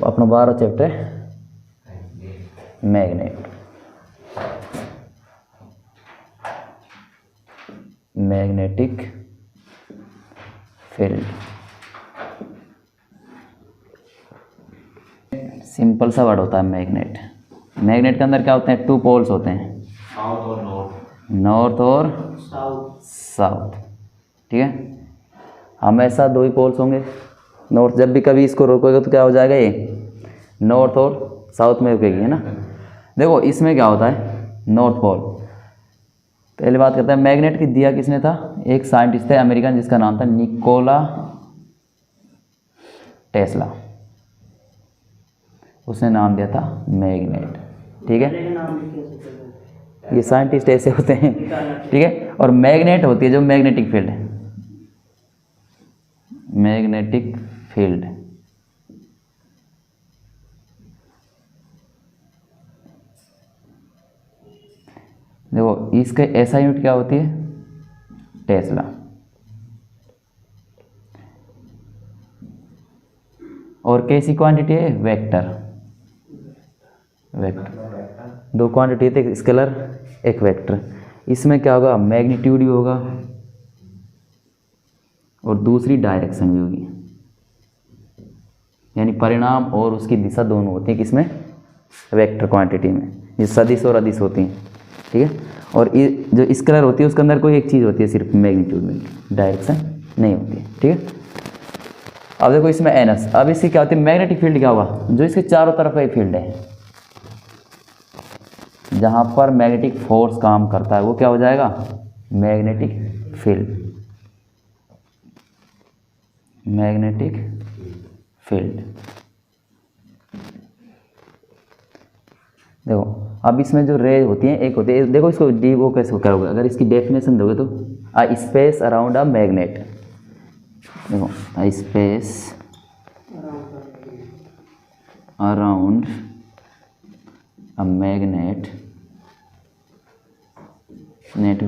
अपना 12 chapter magnet. Magnetic field simple सा word होता है मैग्नेट। मैग्नेट के अंदर क्या होते हैं? 2 पोल्स होते हैं, साउथ और नॉर्थ, नॉर्थ और साउथ। ठीक है, हमेशा 2 ही पोल्स होंगे। नॉर्थ जब भी कभी इसको रोकोगे तो क्या हो जाएगा? ये नॉर्थ और साउथ में रुकेगी, है ना। देखो इसमें क्या होता है, नॉर्थ पोल। पहले बात करते हैं मैग्नेट की दिया किसने था? एक साइंटिस्ट थे अमेरिकन जिसका नाम था निकोला टेस्ला। उसने नाम दिया था मैग्नेट। ठीक है, ये साइंटिस्ट ऐसे होते हैं। ठीक है, और मैग्नेट होती है जो मैग्नेटिक फील्ड है, मैग्नेटिक फील्ड। देखो इसके ऐसा यूनिट क्या होती है? टेस्ला। और कैसी क्वांटिटी है? वेक्टर। वेक्टर 2 क्वांटिटी थे, एक स्केलर एक वेक्टर। इसमें क्या होगा? मैग्नीट्यूड भी होगा और दूसरी डायरेक्शन भी होगी, यानी परिणाम और उसकी दिशा दोनों होती हैं किसमें? वेक्टर क्वांटिटी में, ये सदिश और अदिश होती हैं। ठीक है, और ये जो स्केलर होती है उसके अंदर कोई एक चीज़ होती है सिर्फ मैग्नीट्यूड में, डायरेक्शन नहीं होती है। ठीक है, अब देखो इसमें एनएस। अब इसकी क्या होती है? मैग्नेटिक फील्ड क्या होगा? जो इसके चारों तरफ का फील्ड है, जहाँ पर मैग्नेटिक फोर्स काम करता है वो क्या हो जाएगा? Magnetic field. Magnetic field. देखो अब इसमें जो रे होती हैं, एक होती है, देखो इसको डी वो कैसे करोगे? अगर इसकी डेफिनेशन दोगे तो a space around a magnet. देखो a space around a magnet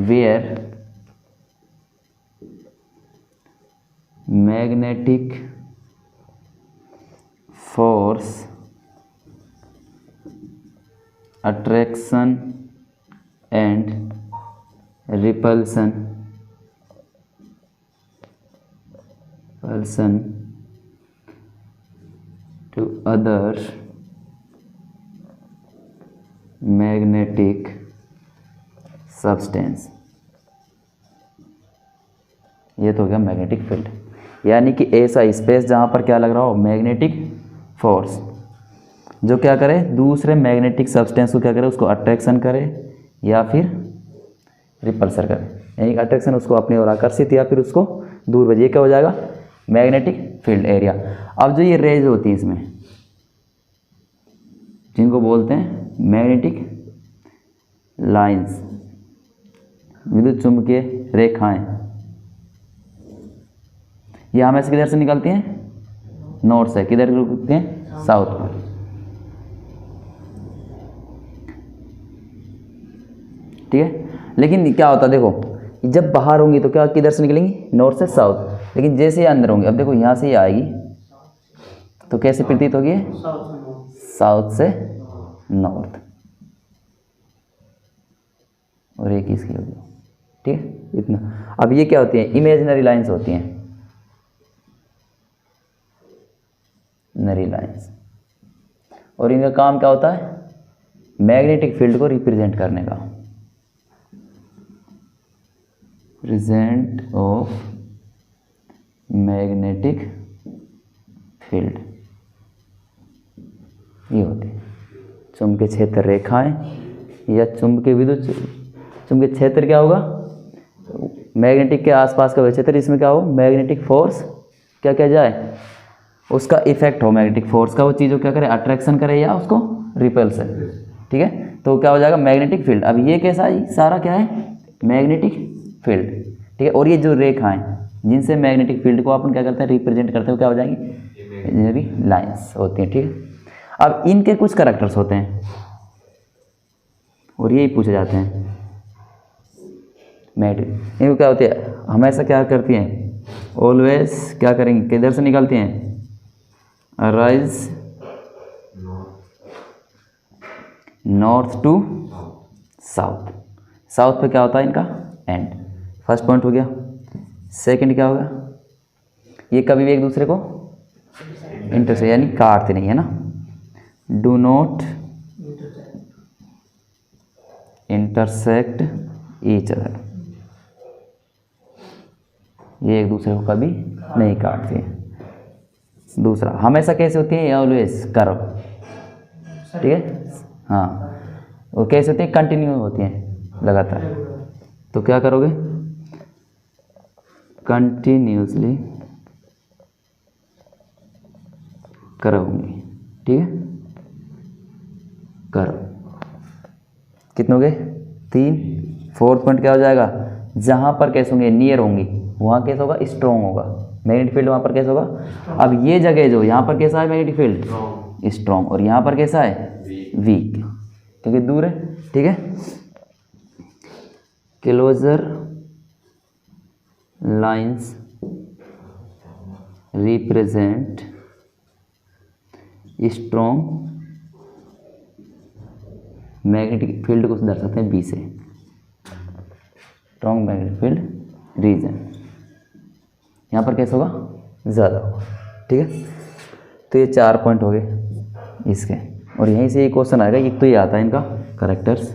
where magnetic force, attraction and repulsion to other magnetic substance. ये तो हो गया मैग्नेटिक फील्ड, यानी कि ऐसा स्पेस जहाँ पर क्या लग रहा हो? मैग्नेटिक फोर्स, जो क्या करे? दूसरे मैग्नेटिक सब्सटेंस को क्या करे? उसको अट्रैक्शन करे या फिर रिपल्सर करे, यानी अट्रैक्शन उसको अपनी ओर आकर्षित या फिर उसको दूर भेजे। क्या हो जाएगा? Magnetic field area. अब जो ये रेज होती हैं इसमें, जिनको बोलते हैं मैग्नेटिक लाइंस, विद्युत चुंबकीय रेखाएं, ये हमें से किधर से निकलती हैं? नॉर्थ से। किधर रुकती हैं? साउथ में। ठीक है, लेकिन क्या होता है? देखो जब बाहर होंगी तो क्या किधर से निकलेंगी? नॉर्थ से साउथ। लेकिन जैसे ये अंदर होंगे, अब देखो यहाँ से ये आएगी तो कैसे प्रतीत होगी? साउथ से नॉर्थ। और एक इसकी होगी। ठीक है, इतना। अब ये क्या होती है? इमेजिनरी लाइंस होती हैं, नरी लाइंस। और इनका काम क्या होता है? मैग्नेटिक फील्ड को रिप्रेजेंट करने का। प्रेजेंट ऑफ मैग्नेटिक फील्ड ये होती है चुंबकीय क्षेत्र रेखाएं या चुंबकीय विद्युत। चुंबकीय क्षेत्र क्या होगा? मैग्नेटिक के आसपास का वह क्षेत्र, इसमें क्या हो? मैग्नेटिक फोर्स क्या किया जाए? उसका इफेक्ट हो मैग्नेटिक फोर्स का, वो चीज़ को क्या करे? अट्रैक्शन करे या उसको रिपल्सन। ठीक है, तो क्या हो जाएगा? Magnetic field. अब ये कैसा है? सारा क्या है? Magnetic field. ठीक है, और ये जो रेखाएं जिनसे मैग्नेटिक फील्ड को अपन क्या करते हैं? रिप्रेजेंट करते हो, क्या हो जाएंगी? इमेजिनरी लाइंस होती हैं। ठीक है, अब इनके कुछ कैरेक्टर्स होते हैं और यही पूछे जाते हैं। मैग्नेटिक इनको क्या होती है? हमेशा क्या करती हैं? ऑलवेज क्या करेंगे? किधर से निकलती हैं? Arise north to south. South पे क्या होता है इनका एंड। फर्स्ट पॉइंट हो गया। सेकंड क्या होगा, ये कभी भी एक दूसरे को इंटरसेक्ट यानी काटते नहीं है ना। Do not intersect each other, ये एक दूसरे को कभी नहीं काटते हैं। दूसरा हमेशा कैसे होती है, ऑलवेज कर्व, ठीक है हाँ। और कैसे होती है, कंटिन्यू होती हैं लगातार। तो क्या करोगे, कंटिन्यूसली कर्व होंगी, ठीक है कर्व। कितने हो गए 3। फोर्थ पॉइंट क्या हो जाएगा, जहाँ पर कैसे होंगे नियर होंगी वहाँ कैसा होगा स्ट्रॉन्ग होगा मैग्नेटिक फील्ड, वहाँ पर कैसा होगा। अब ये जगह जो यहाँ पर कैसा है मैग्नेटिक फील्ड स्ट्रॉन्ग, और यहाँ पर कैसा है वीक, क्योंकि दूर है, ठीक है। Closer lines represent strong magnetic field को दर्शाते हैं बी से, स्ट्रॉन्ग मैग्नेटिक फील्ड रीजन। यहाँ पर कैसा होगा ज़्यादा होगा, ठीक है। तो ये 4 पॉइंट हो गए इसके, और यहीं से ये क्वेश्चन आएगा। एक तो ये आता है इनका करेक्टर्स,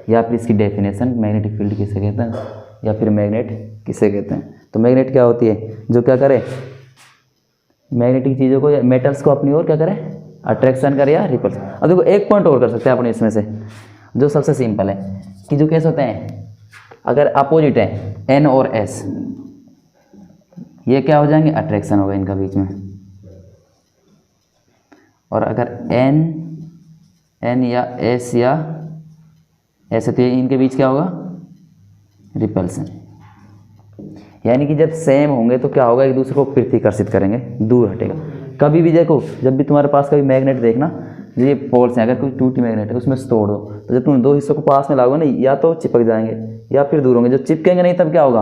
या फिर इसकी डेफिनेशन मैग्नेटिक फील्ड किसे कहते हैं, या फिर मैग्नेट किसे कहते हैं। तो मैग्नेट क्या होती है, जो क्या करे मैग्नेटिक चीज़ों को, मेटल्स को अपनी ओर क्या करे अट्रैक्शन करे या रिपल्स। अब देखो एक पॉइंट और कर सकते हैं अपने इसमें से, जो सबसे सिंपल है कि जो कैसे होते हैं, अगर अपोजिट है एन और एस, ये क्या हो जाएंगे अट्रैक्शन होगा इनका बीच में। और अगर एन या एस या ऐसे, तो इनके बीच क्या होगा रिपल्सन। यानी कि जब सेम होंगे तो क्या होगा, एक दूसरे को प्रतिकर्षित करेंगे, दूर हटेगा। कभी भी देखो, जब भी तुम्हारे पास कभी मैग्नेट देखना, ये पोल्स हैं, अगर कोई टूटी मैग्नेट है उसमें से तोड़ दो, तो जब तुम 2 हिस्सों को पास में लाओगे ना, या तो चिपक जाएंगे या फिर दूर होंगे। जब चिपकेंगे नहीं तब क्या होगा,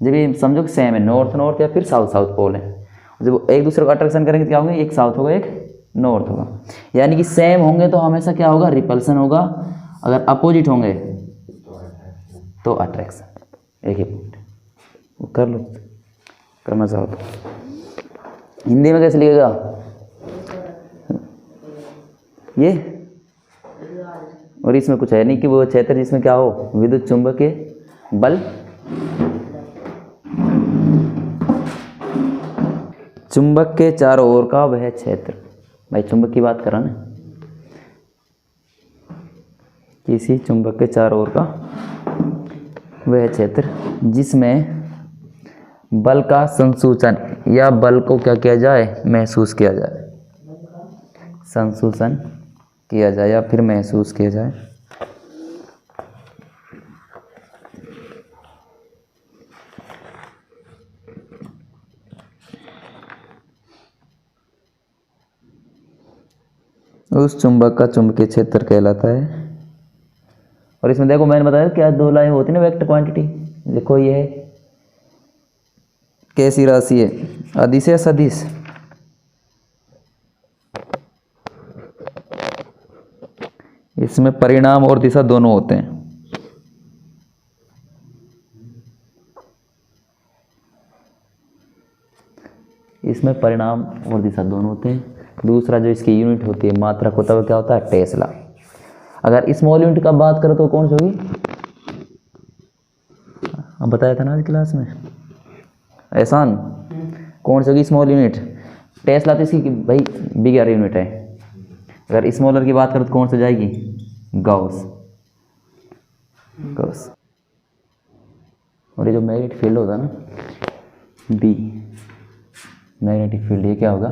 जब ये समझो कि सेम है नॉर्थ नॉर्थ या फिर साउथ साउथ पोल है, जब एक दूसरे को अट्रैक्शन करेंगे तो क्या होंगे, एक साउथ होगा एक नॉर्थ होगा। यानी कि सेम होंगे तो हमेशा क्या होगा रिपल्सन होगा, अगर अपोजिट होंगे तो अट्रैक्शन। एक ही पॉइंट कर लो, करना चाहो तो। हिंदी में कैसे लिखेगा ये, और इसमें कुछ है नहीं कि वो क्षेत्र जिसमें क्या हो विद्युत चुंबकीय बल, चुंबक के चारों ओर का वह क्षेत्र। भाई चुंबक की बात करा ना, किसी चुंबक के चारों ओर का वह क्षेत्र जिसमें बल का संसूचन या बल को क्या किया जाए महसूस किया जाए, संसूचन किया जाए या फिर महसूस किया जाए। उस चुंबक का चुंबकीय क्षेत्र कहलाता है। और इसमें देखो मैंने बताया क्या 2 लाइन होती है ना वेक्टर क्वांटिटी। देखो ये है कैसी राशि है, अदिश या सदिश। इसमें परिणाम और दिशा दोनों होते हैं। इसमें परिणाम और दिशा दोनों होते हैं। दूसरा जो इसकी यूनिट होती है मात्रक होता है वो क्या होता है टेस्ला। अगर स्मॉल यूनिट का बात करो तो कौन सी होगी, अब बताया था ना आज क्लास में एहसान, कौन सी होगी स्मॉल यूनिट टेस्ला। तो इसकी भाई बिगर यूनिट है। अगर स्मॉलर की बात करो तो कौन सी जाएगी गॉस। गॉस। और ये जो मैग्नेटिक फील्ड होता है ना बी, मैग्नेटिक फील्ड, ये क्या होगा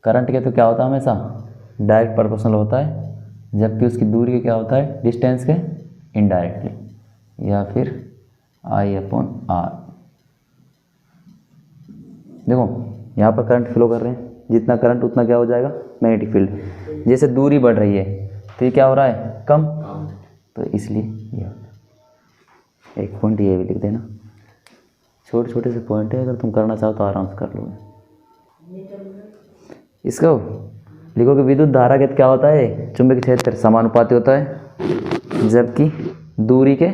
करंट के तो क्या होता है हमेशा डायरेक्ट प्रोपोर्शनल होता है, जबकि उसकी दूरी के क्या होता है डिस्टेंस के इनडायरेक्टली, या फिर I/R। देखो यहाँ पर करंट फ्लो कर रहे हैं, जितना करंट उतना क्या हो जाएगा मैग्नेटिक फील्ड। जैसे दूरी बढ़ रही है तो ये क्या हो रहा है कम, तो इसलिए ये एक पॉइंट ये भी लिख देना। छोटे छोटे से पॉइंट है, अगर तुम करना चाहो तो आराम से कर लोगे इसको। लिखो कि विद्युत धारा के क्या होता है, चुंबकीय क्षेत्र समानुपाती होता है, जबकि दूरी के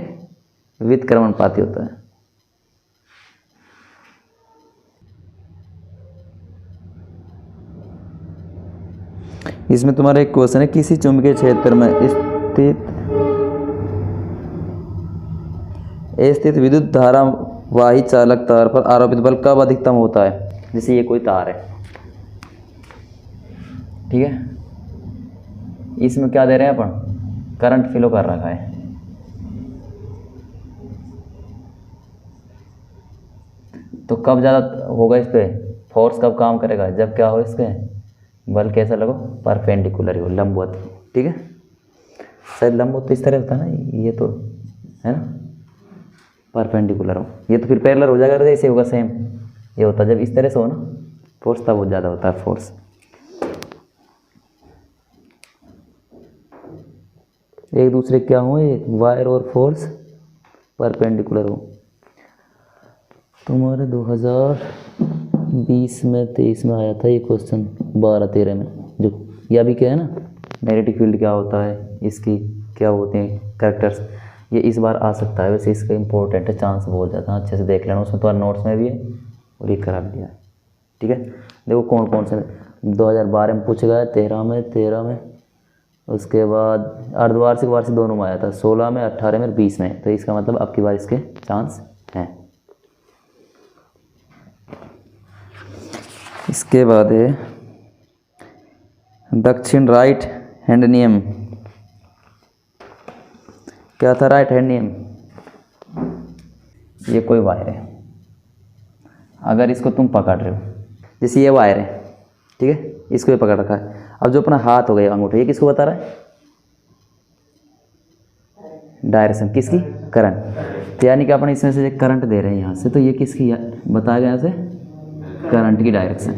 व्युत्क्रमणपाती होता है। इसमें तुम्हारा एक क्वेश्चन है, किसी चुंबकीय क्षेत्र में स्थित विद्युत धारा वाही चालक तार पर आरोपित बल कब अधिकतम होता है। जैसे ये कोई तार है, ठीक है, इसमें क्या दे रहे हैं अपन, करंट फ्लो कर रखा है। तो कब ज़्यादा होगा इस पर फोर्स, कब काम करेगा, जब क्या हो इसके बल कैसा लगो, परपेंडिकुलर हो, लंबवत, ठीक है। शायद लंबवत तो इस तरह होता है ना, ये तो है ना, परपेंडिकुलर हो, ये तो फिर पैरेलल हो जाएगा, ऐसे होगा सेम। ये होता जब इस तरह से हो ना फोर्स, तब बहुत ज़्यादा होता है फोर्स। एक दूसरे क्या हो, वायर और फोर्स परपेंडिकुलर हो। तुम्हारे 2020 में 23 में आया था ये क्वेश्चन, 12-13 में, जो यह भी क्या है ना, मैग्नेटिक फील्ड क्या होता है, इसकी क्या होते हैं कैरेक्टर्स, ये इस बार आ सकता है। वैसे इसका इंपॉर्टेंट है, चांस बहुत ज़्यादा, अच्छे से देख लेना, उसमें तुम्हारे नोट्स में भी है और ये करा दिया है, ठीक है। देखो कौन कौन से 2012 में पूछा गया, 13 में, उसके बाद अर्धवार्षिक वार्षिक दोनों में आया था, 16 में, 18 में, 20 में। तो इसका मतलब अब की बार इसके चांस हैं। इसके बाद है दक्षिण राइट हैंड नियम। क्या था राइट हैंड नियम, ये कोई वायर है, अगर इसको तुम पकड़ रहे हो, जैसे ये वायर है, ठीक है, इसको ये पकड़ रखा है। अब जो अपना हाथ हो गया अंगूठा, ये किसको बता रहा है, डायरेक्शन किसकी, करंट। यानी कि अपन इसमें से करंट दे रहे हैं यहाँ से, तो ये किसकी बताया गया, यहाँ से करंट की डायरेक्शन,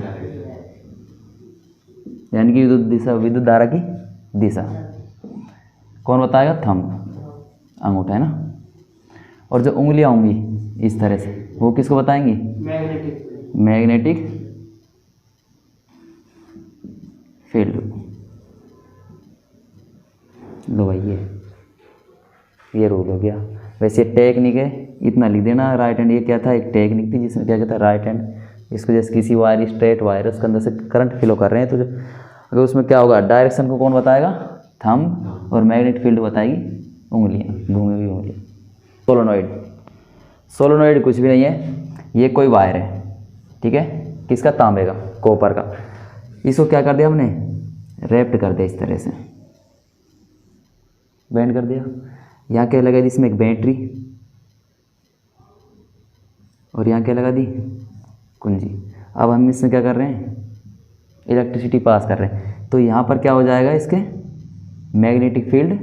यानी कि विद्युत दिशा, विद्युत धारा की दिशा कौन बताएगा, थंब, अंगूठा, है ना। और जो उंगलियां होंगी इस तरह से, वो किसको बताएंगी, मैग्नेटिक फील्ड। लो भाई, ये रूल हो गया। वैसे टेक्निक है, इतना लिख देना राइट हैंड। ये क्या था, एक टेक्निक थी जिसमें क्या कहता है राइट हैंड, इसको जैसे किसी वायर, स्ट्रेट वायर, उसके अंदर से करंट फ्लो कर रहे हैं, तो जो अगर उसमें क्या होगा, डायरेक्शन को कौन बताएगा, थंब, और मैग्नेटिक फील्ड बताएगी उंगलियां, घूमी हुई उंगलियां। सोलोनॉइड कुछ भी नहीं है, ये कोई वायर है, ठीक है, किसका, तांबे का, कॉपर का। इसको क्या कर दिया हमने, रैप्ड कर दिया, इस तरह से बैंड कर दिया। यहाँ क्या लगा दी, इसमें एक बैटरी, और यहाँ क्या लगा दी, कुंजी। अब हम इसमें क्या कर रहे हैं, इलेक्ट्रिसिटी पास कर रहे हैं, तो यहाँ पर क्या हो जाएगा, इसके मैग्नेटिक फील्ड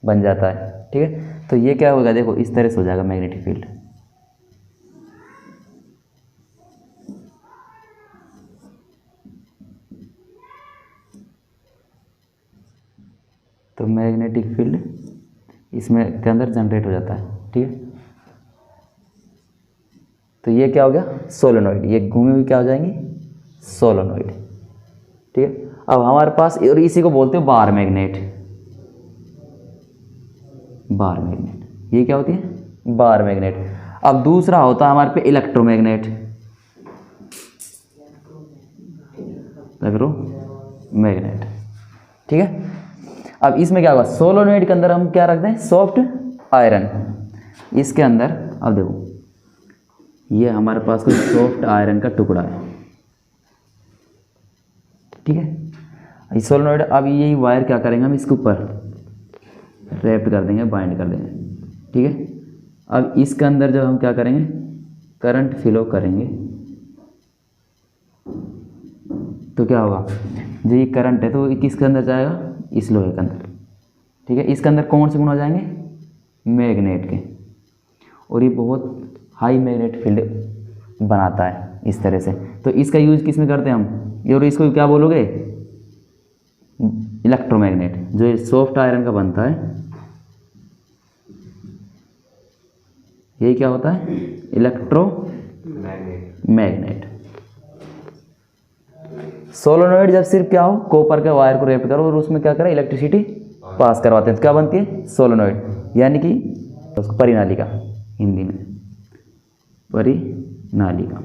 बन जाता है, ठीक है। तो ये क्या होगा, देखो इस तरह से हो जाएगा मैग्नेटिक फील्ड। तो मैग्नेटिक फील्ड इसमें के अंदर जनरेट हो जाता है, ठीक है। तो ये क्या हो गया, सोलेनॉइड, ये घूमी हुई क्या हो जाएंगी, सोलेनॉइड, ठीक है। अब हमारे पास, और इसी को बोलते हैं बार मैग्नेट, बार मैग्नेट, ये क्या होती है, बार मैग्नेट। अब दूसरा होता है हमारे पे इलेक्ट्रोमैग्नेट, इलेक्ट्रोमैग्नेट, ठीक है। अब इसमें क्या होगा, सोलोनॉइड के अंदर हम क्या रखते हैं, सॉफ्ट आयरन, इसके अंदर अब देखो ये हमारे पास कोई सॉफ्ट आयरन का टुकड़ा है, ठीक है। सोलोनॉइड, अब यही वायर क्या करेंगे, हम इसके ऊपर रैप्ट कर देंगे, बाइंड कर देंगे, ठीक है। अब इसके अंदर जब हम क्या करेंगे, करंट फ्लो करेंगे, तो क्या होगा, जो ये करंट है तो ये किसके अंदर जाएगा, इस लोहे के अंदर, ठीक है। इसके अंदर कौन से गुण हो जाएंगे, मैग्नेट के, और ये बहुत हाई मैग्नेट फील्ड बनाता है इस तरह से। तो इसका यूज किस में करते हैं हम, और इसको क्या बोलोगे, इलेक्ट्रोमैग्नेट, जो ये सॉफ्ट आयरन का बनता है, यही क्या होता है, इलेक्ट्रोमैग्नेट। सोलोनॉइड जब सिर्फ क्या हो, कॉपर के वायर को रैप्ट करो और उसमें क्या करें, इलेक्ट्रिसिटी पास करवाते हैं, तो क्या बनती है, सोलोनॉइड, यानी कि उसको परिनालिका हिंदी में, परिनालिका।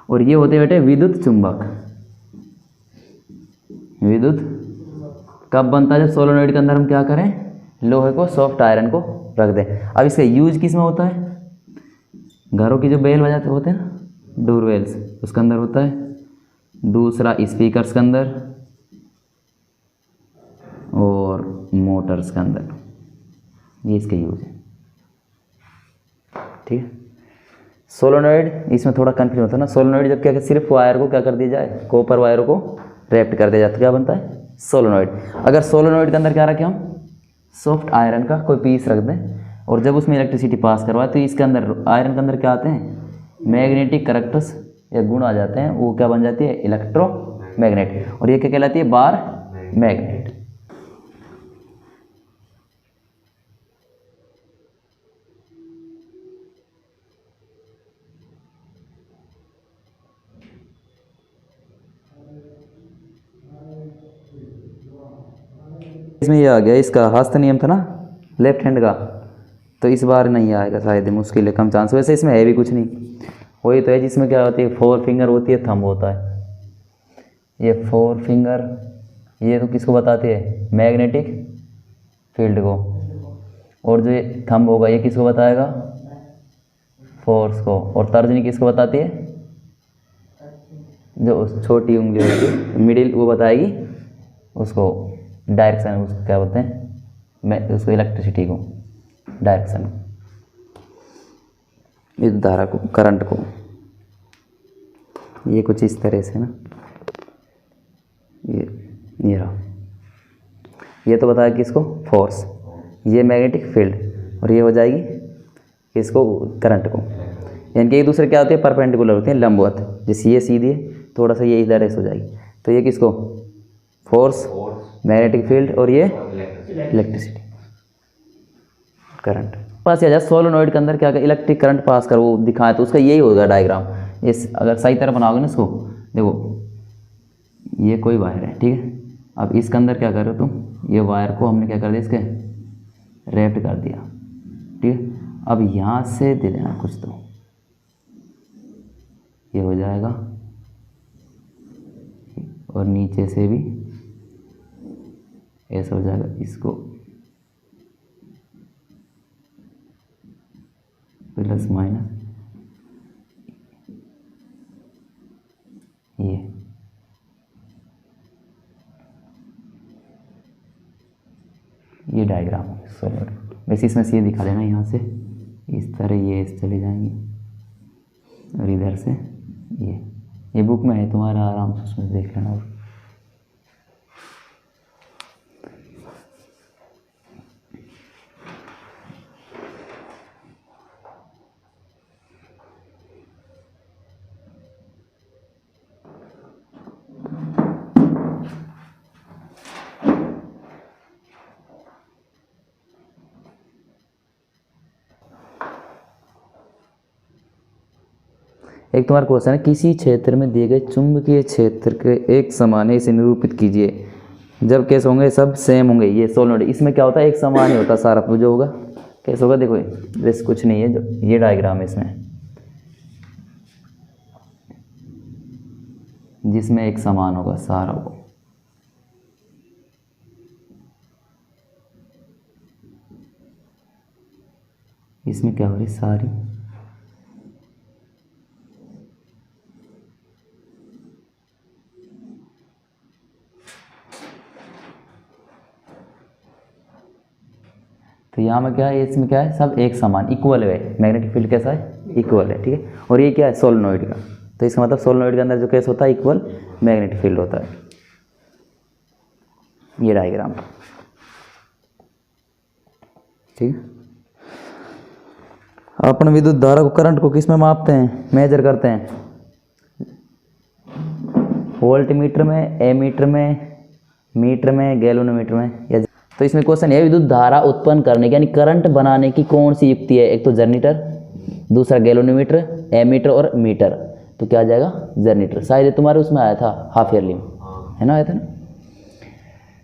और ये होते बेटे विद्युत चुंबक। विद्युत कब बनता है, जब सोलोनॉइड के अंदर हम क्या करें, लोहे को, सॉफ्ट आयरन को रख दें। अब इसका यूज किस में होता है, घरों की जो बेल बजाते होते हैं ना, डोरबेल्स, उसके अंदर होता है। दूसरा स्पीकर्स के अंदर और मोटर्स के अंदर, ये इसके यूज है। ठीक है। सोलोनॉइड, इसमें थोड़ा कंफ्यूजन होता है ना, सोलोनॉइड जब क्या कि सिर्फ वायर को क्या कर दिया जाए, कॉपर वायर को रैप्ट कर दिया जाए, तो क्या बनता है, सोलोनॉइड। अगर सोलोनॉइड के अंदर क्या रखें हम, सॉफ्ट आयरन का कोई पीस रख दें और जब उसमें इलेक्ट्रिसिटी पास करवाए, तो इसके अंदर आयरन के अंदर क्या आते हैं, मैग्नेटिक करैक्टर्स या गुण आ जाते हैं, वो क्या बन जाती है, इलेक्ट्रोमैग्नेट। और ये क्या कहलाती है, बार मैग्नेट। इसमें ये आ गया, इसका हस्त नियम था ना, लेफ्ट हैंड का, तो इस बार नहीं आएगा शायद, मुश्किल है, कम चांस। वैसे इसमें है भी कुछ नहीं, वही तो है जिसमें क्या होती है, 4 फिंगर होती है, थंब होता है। ये 4 फिंगर, ये तो किसको बताती है, मैग्नेटिक फील्ड को। और जो ये थंब होगा, ये किसको बताएगा, फोर्स को। और तर्जनी किसको बताती है, जो छोटी उंगली होती है मिडिल, वो बताएगी उसको डायरेक्शन, उसको क्या बोलते हैं, उसको इलेक्ट्रिसिटी को, डायरेक्शन, इस धारा को, करंट को। ये कुछ इस तरह से ना, ये रहा, ये तो बताया किसको, फोर्स, ये मैग्नेटिक फील्ड, और ये हो जाएगी इसको, करंट को। यानी कि एक दूसरे क्या होते हैं, परपेंडिकुलर होते हैं, लंबवत। जैसे ये सीधी है, थोड़ा सा ये इधर ऐसे हो जाएगी, तो ये किसको, फोर्स, मैग्नेटिक फील्ड, और ये इलेक्ट्रिसिटी, करंट। पास आ जाए, सोलोनॉइड के अंदर क्या कर, इलेक्ट्रिक करंट पास कर, वो दिखाए, तो उसका यही होगा डायग्राम। इस अगर सही तरह बनाओगे ना इसको, देखो ये कोई वायर है, ठीक है। अब इसके अंदर क्या कर रहे हो तुम, ये वायर को हमने क्या कर दिया, इसके रैप्ट कर दिया, ठीक है। अब यहाँ से दे देना कुछ, तो ये हो जाएगा, और नीचे से भी ऐसा हो जाएगा, इसको प्लस माइनस, ये डायग्राम है सोलर। वैसे इसमें से ये दिखा देना, यहाँ से इस तरह ये चले जाएंगे, और इधर से ये बुक में है तुम्हारा, आराम से उसमें देख लेना। और एक तुम्हारा क्वेश्चन है, किसी क्षेत्र में दिए गए चुंबकीय क्षेत्र के एक समान है, इसे निरूपित कीजिए। जब केस होंगे सब सेम होंगे, ये सोलोनॉइड, इसमें क्या होता है, एक समान ही होता सारा जो होगा। कैसे होगा, देखो वैसे कुछ नहीं है, जो ये डायग्राम है इसमें, जिसमें एक समान होगा सारा वो। इसमें क्या हो रही सारी, तो यहाँ में क्या है, इसमें क्या है, सब एक समान इक्वल है। मैग्नेटिक फील्ड कैसा है, इक्वल है, ठीक है। और ये क्या है, सोलोनॉइड का, तो इसका मतलब सोलोनॉइड के अंदर जो केस होता है, इक्वल मैग्नेटिक फील्ड होता है। ये डायग्राम, ठीक है। अपन विद्युत धारा को, करंट को किस में मापते हैं, मेजर करते हैं, वोल्ट मीटर में, एमीटर में, मीटर में, गैलोनोमीटर में। या तो इसमें क्वेश्चन है, विद्युत धारा उत्पन्न करने की यानी करंट बनाने की कौन सी युक्ति है। एक तो जनरेटर, दूसरा गैलोनोमीटर, एमीटर और मीटर। तो क्या आ जाएगा जनरेटर। शायद ये तुम्हारे उसमें आया था हाफ ईयरली में, है ना, आया था ना।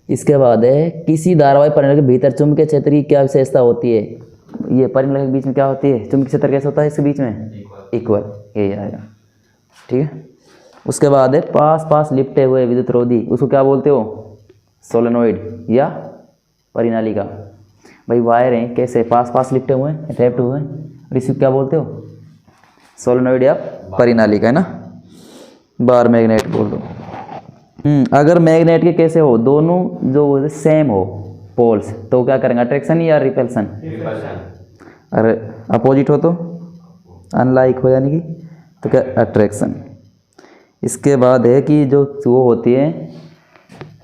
इसके बाद है किसी धारावाहिक परिणाली के भीतर चुंबकीय क्षेत्र की क्या विशेषता होती है। ये परिणाली के बीच में क्या होती है, चुंबकीय क्षेत्र कैसे होता है इसके बीच में, इक्वल, यही आएगा, ठीक है। उसके बाद है पास पास लिपटे हुए विद्युत रोधी, उसको क्या बोलते हो, सोलेनोइड या परिनालिका। भाई वायर हैं कैसे पास पास लिपटे हुए हैं, रैप्ड हुए हैं, और इसको क्या बोलते हो, सोलेनोइड या परिनालिका, है ना। बार मैग्नेट बोल दो। अगर मैग्नेट के कैसे हो, दोनों जो सेम हो पोल्स, तो क्या करेंगे, अट्रैक्शन या रिपल्सन। अरे अपोजिट हो तो अनलाइक हो, यानी कि तो क्या अट्रैक्शन। इसके बाद है कि जो वो होती है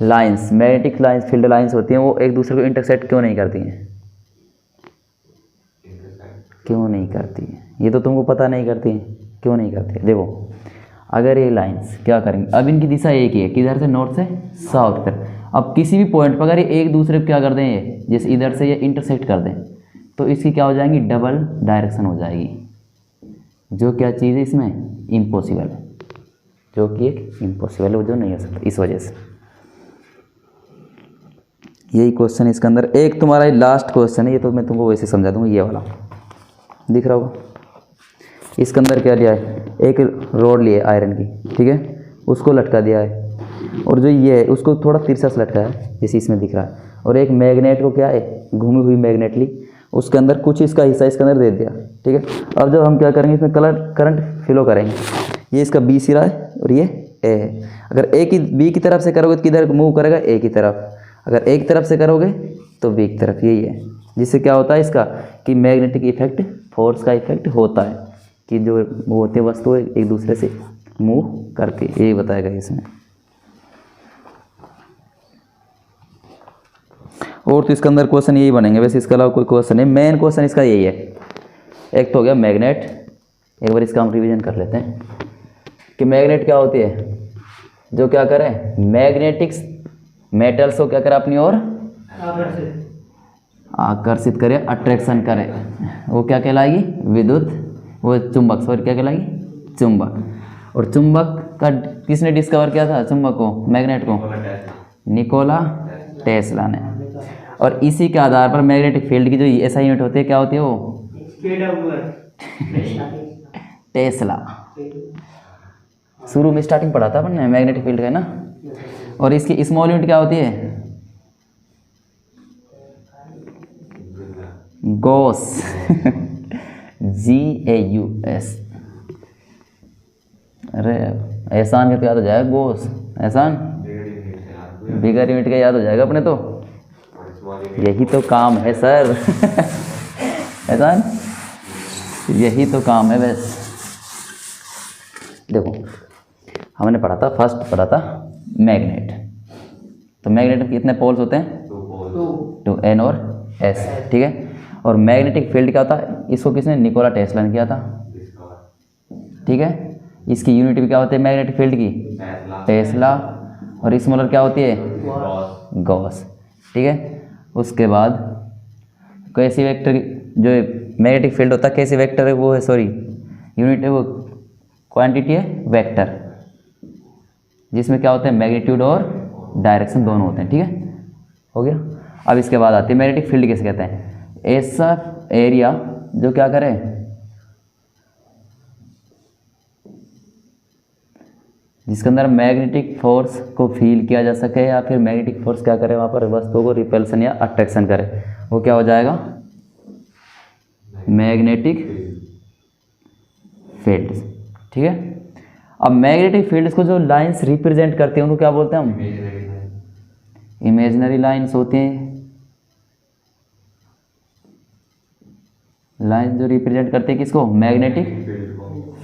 lines, magnetic lines, field lines होती हैं, वो एक दूसरे को इंटरसेक्ट क्यों नहीं करती हैं, क्यों नहीं करती हैं, ये तो तुमको पता नहीं करती हैं, क्यों नहीं करती है। देखो अगर ये लाइंस क्या करेंगे, अब इनकी दिशा एक ही है, किधर से, नॉर्थ से साउथ पर। अब किसी भी पॉइंट पर अगर ये एक दूसरे को क्या कर दें, ये जैसे इधर से ये इंटरसेक्ट कर दें, तो इसकी क्या हो जाएंगी, डबल डायरेक्शन हो जाएगी, जो क्या चीज़ है इसमें इम्पॉसिबल है, जो कि एक इम्पॉसिबल है, वो जो नहीं हो सकता। इस वजह से यही क्वेश्चन इसके अंदर। एक तुम्हारा लास्ट क्वेश्चन है, ये तो मैं तुमको वैसे समझा दूंगा, ये वाला दिख रहा होगा। इसके अंदर क्या लिया है, एक रोड लिए आयरन की, ठीक है, उसको लटका दिया है, और जो ये है उसको थोड़ा तिरछा से लटका है जैसे इसमें दिख रहा है, और एक मैग्नेट को क्या है, घूमी हुई मैग्नेट ली, उसके अंदर कुछ इसका हिस्सा इसके अंदर दे दिया, ठीक है। अब जब हम क्या करेंगे, इसमें करंट फ्लो करेंगे, ये इसका बी सिरा है और ये ए है। अगर ए की बी की तरफ से करोगे तो किधर मूव करेगा, ए की तरफ। अगर ए की तरफ से करोगे तो बी की तरफ, यही है। जिससे क्या होता है इसका कि मैग्नेटिक इफेक्ट, फोर्स का इफेक्ट होता है कि जो वो होते वस्तु एक दूसरे से मूव करके, यही बताएगा इसमें। और तो इसके अंदर क्वेश्चन यही बनेंगे, वैसे इसके अलावा कोई क्वेश्चन नहीं। मेन क्वेश्चन इसका यही है। एक तो हो गया मैग्नेट, एक बार इसका हम रिवीजन कर लेते हैं कि मैग्नेट क्या होती है, जो क्या करे, मैग्नेटिक मेटल्स को क्या करे, अपनी ओर आकर्षित करे, अट्रैक्शन करे, वो क्या कहलाएगी, विद्युत, वो चुंबक, सॉरी क्या कहलाएगी, चुंबक। और चुंबक का किसने डिस्कवर किया था, चुंबक को, मैग्नेट को, निकोला टेस्ला ने। और इसी के आधार पर मैग्नेटिक फील्ड की जो ऐसा यूनिट होती है, क्या होती है वो, टेस्ला। शुरू में स्टार्टिंग पढ़ा था अपन ने मैग्नेटिक फील्ड का, है ना। और इसकी स्मॉल यूनिट क्या होती है, गॉस, GAUS। अरे एहसान का तो याद हो जाएगा, गॉस, एहसान बिगर यूनिट का याद हो जाएगा अपने, तो यही तो काम है सर। एहसान यही तो काम है बस। देखो हमने पढ़ा था, फर्स्ट पढ़ा था मैग्नेट, तो मैग्नेट में कितने पोल्स होते हैं, 2 N और S, ठीक है। और मैग्नेटिक फील्ड क्या होता है, इसको किसने, निकोला टेस्ला ने किया था, ठीक है। इसकी यूनिट भी क्या होती है मैग्नेटिक फील्ड की, टेस्ला। और स्मॉलर क्या होती है, गॉस, ठीक है। उसके बाद कैसी वेक्टर, जो मैग्नेटिक फील्ड होता है कैसी वेक्टर है, वो है, सॉरी यूनिट है, वो क्वांटिटी है वेक्टर, जिसमें क्या होता है, मैग्नीट्यूड और डायरेक्शन दोनों होते हैं, ठीक है, हो गया। अब इसके बाद आती है मैग्नेटिक फील्ड किसे कहते हैं, ऐसा एरिया जो क्या करे, जिसके अंदर मैग्नेटिक फोर्स को फील किया जा सके, या फिर मैग्नेटिक फोर्स क्या करे, वहाँ पर वस्तुओं को रिपल्सन या अट्रैक्शन करे, वो क्या हो जाएगा, मैग्नेटिक फील्ड, ठीक है। अब मैग्नेटिक फील्ड को जो लाइंस रिप्रेजेंट करते हैं उनको क्या बोलते हैं हम, इमेजिनरी लाइंस होती हैं, लाइंस जो रिप्रेजेंट करते हैं किसको, मैग्नेटिक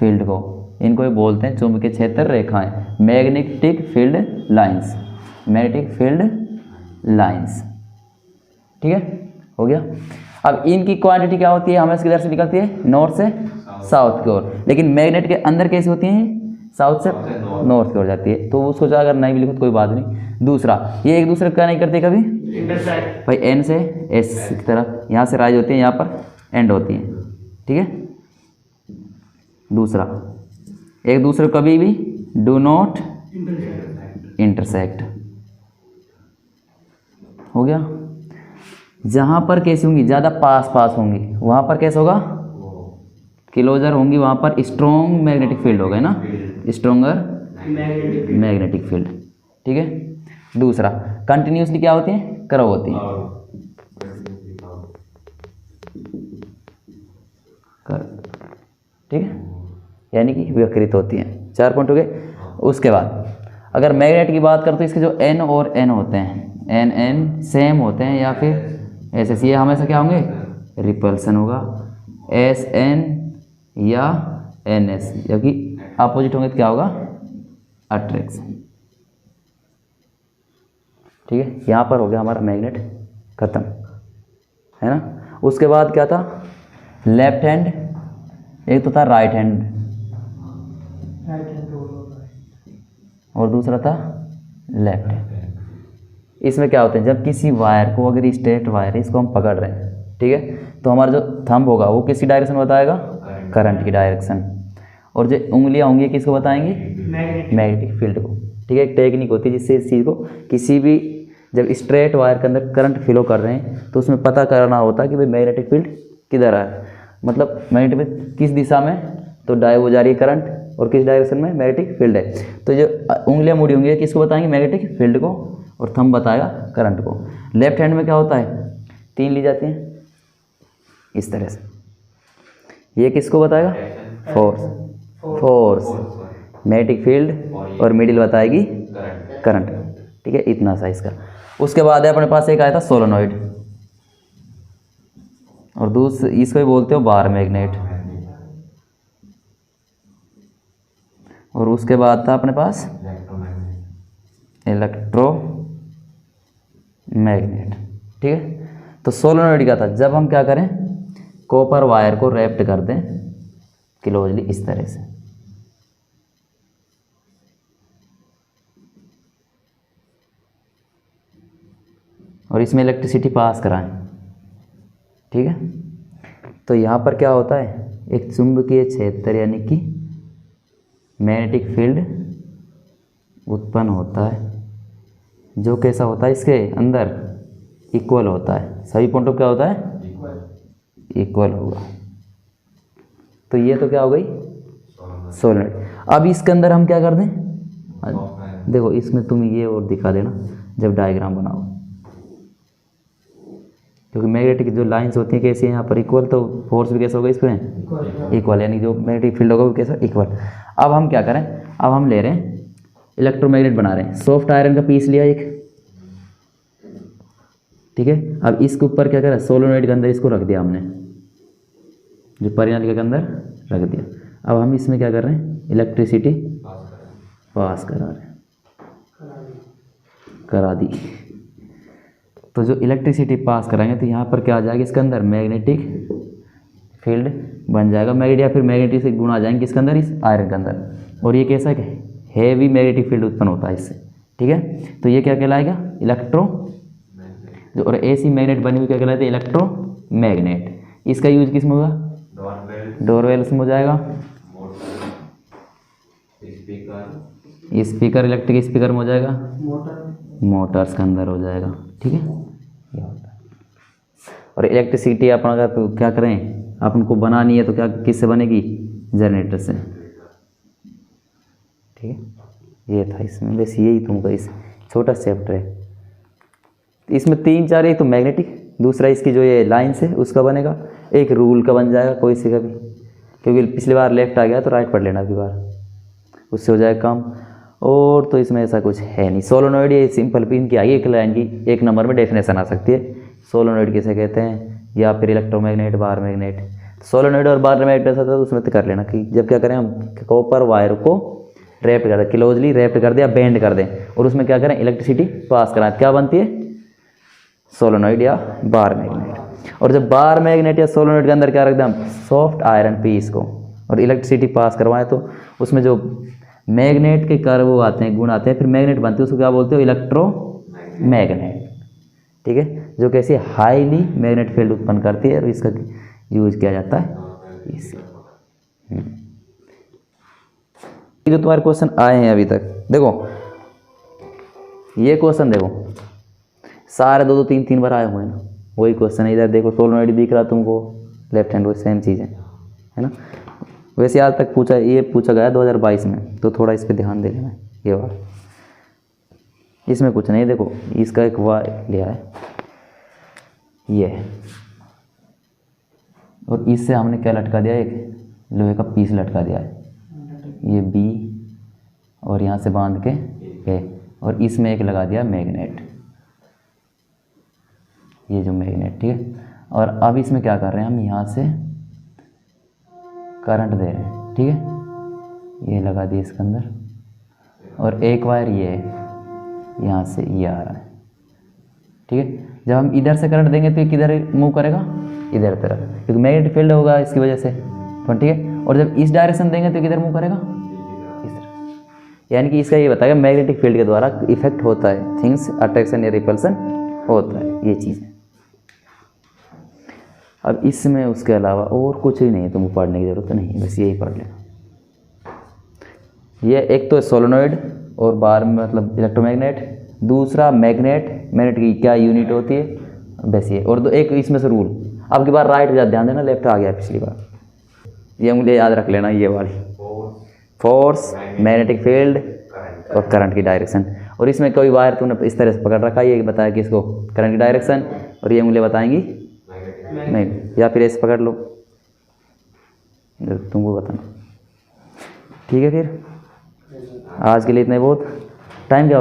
फील्ड को, इनको बोलते हैं चुंबकीय क्षेत्र रेखाएं, magnetic field lines, magnetic field lines, ठीक है, हो गया। अब इनकी क्वांटिटी क्या होती है, हमेशा किधर से निकलती है, नॉर्थ से साउथ की ओर, लेकिन मैग्नेट के अंदर कैसे होती हैं, साउथ से नॉर्थ की ओर जाती है, तो उसको अगर नहीं भी लिखो तो कोई बात नहीं। दूसरा, ये एक दूसरे का नहीं करते कभी, भाई N से S की तरफ, यहाँ से राइज होती है, यहाँ पर एंड होती है, ठीक है। दूसरा एक दूसरे को कभी भी डू नॉट इंटरसेक्ट। हो गया। जहाँ पर कैसी होंगी, ज़्यादा पास पास होंगी, वहाँ पर कैसा होगा, क्लोजर होंगी, वहाँ पर स्ट्रॉन्ग मैग्नेटिक फील्ड होगा, है ना, स्ट्रॉन्गर मैग्नेटिक फील्ड। ठीक है। दूसरा, कंटिन्यूसली क्या होती है, कर्व होती है, कर्व। ठीक है, यानी कि विकृत होती हैं। 4 पॉइंट हो गए। उसके बाद अगर मैग्नेट की बात करें तो इसके जो एन और एन होते हैं, एन एन सेम होते हैं या फिर एस एस, ये हमेशा क्या होंगे, रिपल्सन होगा। एस एन या एन एस, जबकि अपोजिट होंगे तो क्या होगा, अट्रैक्शन। ठीक है, यहाँ पर हो गया हमारा मैग्नेट खत्म, है ना। उसके बाद क्या था, लेफ्ट हैंड, एक तो था राइट हैंड और दूसरा था लेफ्ट हैंड। इसमें क्या होते हैं, जब किसी वायर को, अगर स्ट्रेट वायर है, इसको हम पकड़ रहे हैं, ठीक है, तो हमारा जो थंब होगा वो किसकी डायरेक्शन बताएगा, करंट की डायरेक्शन, और जो उंगलियां होंगी किसको बताएंगी, मैग्नेटिक फील्ड को। ठीक है, एक टेक्निक होती है जिससे इस चीज़ को, किसी भी जब स्ट्रेट वायर के अंदर करंट फ्लो कर रहे हैं तो उसमें पता करना होता है कि भाई मैग्नेटिक फील्ड किधर है, मतलब मैग्नेटिक फील्ड किस दिशा में, तो वो जा रही है करंट, और किस डायरेक्शन में मैग्नेटिक फील्ड है। तो जो उंगलियां मुड़ी होंगी किसको बताएंगे, मैग्नेटिक फील्ड को, और थंब बताएगा करंट को। लेफ्ट हैंड में क्या होता है, 3 ली जाती हैं इस तरह से, ये किसको बताएगा, फोर्स मैग्नेटिक फील्ड, और मिडिल बताएगी करंट। ठीक है, इतना सा इसका। उसके बाद है अपने पास एक आया था सोलोनॉइड, और दूसरे इसको ही बोलते हो बार मैग्नेट, और उसके बाद था अपने पास इलेक्ट्रो मैग्नेट। ठीक है, तो सोलोनॉइड क्या था, जब हम क्या करें, कॉपर वायर को रैप्ट कर दें क्लोजली इस तरह से, और इसमें इलेक्ट्रिसिटी पास कराएं। ठीक है, तो यहाँ पर क्या होता है, एक चुंबकीय क्षेत्र यानी कि मैग्नेटिक फील्ड उत्पन्न होता है, जो कैसा होता है, इसके अंदर इक्वल होता है, सभी पॉइंटों क्या होता है, इक्वल होगा। तो ये तो क्या हो गई, सोलेनॉइड। अब इसके अंदर हम क्या कर दें, देखो इसमें तुम ये और दिखा देना जब डायग्राम बनाओ, क्योंकि मैग्नेटिक जो लाइंस होती हैं कैसी हैं, यहाँ पर इक्वल, तो फोर्स भी कैसा होगा इसमें, इक्वल, यानी जो मैग्नेटिक फील्ड होगा वो कैसा, इक्वल। अब हम क्या करें, अब हम ले रहे हैं इलेक्ट्रोमैग्नेट बना रहे हैं, सॉफ्ट आयरन का पीस लिया एक, ठीक है। अब इसके ऊपर क्या करा, सोलोनॉइड के अंदर इसको रख दिया हमने, जो परिणालिका के अंदर रख दिया। अब हम इसमें क्या कर रहे हैं, इलेक्ट्रिसिटी पास करा रहे हैं, करा दी। तो जो इलेक्ट्रिसिटी पास कराएंगे तो यहाँ पर क्या आ जाएगा, इसके अंदर मैग्नेटिक फील्ड बन जाएगा, मैग्नेट या फिर मैग्नेटिक से गुण आ जाएंगे किसके अंदर, इस आयरन के अंदर, और ये कैसा है, हैवी मैग्नेटिक फील्ड उत्पन्न होता है इससे। ठीक है, तो ये क्या कहलाएगा, इलेक्ट्रो, जो और ऐसी मैग्नेट बनी हुई क्या कहलाती है, इलेक्ट्रो मैग्नेट। इसका यूज किस में होगा, डोरवेल्स में हो जाएगा, स्पीकर इलेक्ट्रिक स्पीकर में हो जाएगा, मोटर्स के अंदर हो जाएगा। ठीक है, ये होता है। और इलेक्ट्रिसिटी अपन अगर क्या करें, अपन को बनानी है तो क्या किससे बनेगी, जनरेटर से। ठीक है, ये था इसमें, बस यही तुमको इस छोटा चैप्टर है। इसमें 3-4, एक तो मैग्नेटिक, दूसरा इसकी जो ये लाइन्स है उसका बनेगा, एक रूल का बन जाएगा कोई से का भी, क्योंकि पिछली बार लेफ्ट आ गया तो राइट पढ़ लेना अगली बार, उससे हो जाएगा काम। और तो इसमें ऐसा कुछ है नहीं। सोलोनॉइड ये सिंपल पिन की आगे एक लाइन की 1 नंबर में डेफिनेशन आ सकती है, सोलोनॉइड किसे कहते हैं, या फिर इलेक्ट्रोमैग्नेट, बार मैग्नेट। सोलोनॉइड और बार मैग्नेट ऐसा था तो उसमें तो कर लेना कि जब क्या करें हम, कॉपर वायर को रैप्ट कर दें, क्लोजली रैप्ट कर दें या बेंड कर दें, और उसमें क्या करें, इलेक्ट्रिसिटी पास कराएं, क्या बनती है, सोलोनॉइड या बार मैग्नेट। और जब बार मैग्नेट या सोलोनॉइड के अंदर क्या रख दें हम, सॉफ्ट आयरन पीस को, और इलेक्ट्रिसिटी पास करवाएं तो उसमें जो मैग्नेट के कर्व आते हैं, गुण आते हैं, फिर मैग्नेट बनते हैं, उसको क्या बोलते हो, इलेक्ट्रो मैग्नेट। ठीक है, जो कैसी हाईली मैग्नेट फील्ड उत्पन्न करती है, और इसका यूज किया जाता है इसी। जो तुम्हारे क्वेश्चन आए हैं अभी तक, देखो ये क्वेश्चन देखो सारे दो दो तीन तीन बार आए हुए हैं ना, वही क्वेश्चन है। इधर देखो सोलोनॉइड दिख रहा तुमको लेफ्ट हैंड, वो सेम चीज़ है ना। वैसे आज तक ये पूछा गया 2022 में, तो थोड़ा इस पर ध्यान दे लेना। ये बात इसमें कुछ नहीं, देखो इसका एक वायर लिया है ये, और इससे हमने क्या लटका दिया, एक लोहे का पीस लटका दिया है, ये बी, और यहाँ से बांध के ए, और इसमें एक लगा दिया मैग्नेट, ये जो मैग्नेट, ठीक है। और अब इसमें क्या कर रहे हैं हम, यहाँ से करंट दे रहे हैं, ठीक है। ये लगा दिया इसके अंदर, और एक वायर ये है, यहाँ से ये आ रहा है, ठीक है। जब हम इधर से करंट देंगे तो ये किधर मूव करेगा, इधर तरफ, क्योंकि मैग्नेटिक फील्ड होगा इसकी वजह से, तो ठीक है। और जब इस डायरेक्शन देंगे तो किधर मूव करेगा, इस तरफ। यानी कि इसका ये बताएगा मैग्नेटिक फील्ड के द्वारा इफेक्ट होता है, थिंग्स अट्रैक्शन या रिपल्सन होता है, ये चीज़ है। अब इसमें उसके अलावा और कुछ ही नहीं है, तुमको पढ़ने की ज़रूरत नहीं है, बस यही पढ़ लेना। ये एक तो सोलोनॉइड और बार में मतलब इलेक्ट्रोमैग्नेट, दूसरा मैग्नेट की क्या यूनिट होती है, बस ये। और दो एक इसमें से रूल, अब की बार राइट ज़्यादा ध्यान देना, लेफ्ट आ गया पिछली बार, ये उंगली याद रख लेना, ये वाली फोर्स, मैग्नेटिक फील्ड और करंट की डायरेक्शन। और इसमें कोई वायर तूने इस तरह से पकड़ रखा है, ये बताया कि इसको करंट की डायरेक्शन, और ये उंगली बताएंगी नहीं, या फिर ऐसे पकड़ लो, तुमको बताना, ठीक है। फिर आज के लिए इतना ही बहुत। टाइम क्या हो गया?